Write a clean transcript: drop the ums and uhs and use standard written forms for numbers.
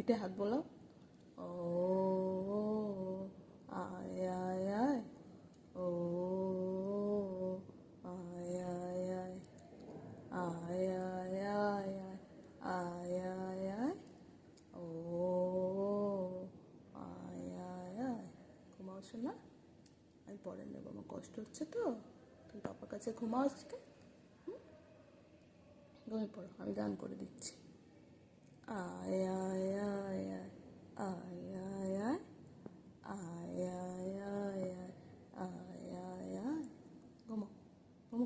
পিঠে হাত বোলাও। ও আয় আয় আয়, ও আয় আয় আয়, আয় আয় আয় আয়, আয় আয় আয়, ও আয় আয় আয়। ঘুমাও শোনা, আমি পরে নেবো, আমার কষ্ট হচ্ছে তো, তুমি পাপার কাছে ঘুমাও আজকে। ঘুমিয়ে পড়ো, আমি গান করে দিচ্ছি। আয় আয় আয় আয়, আয়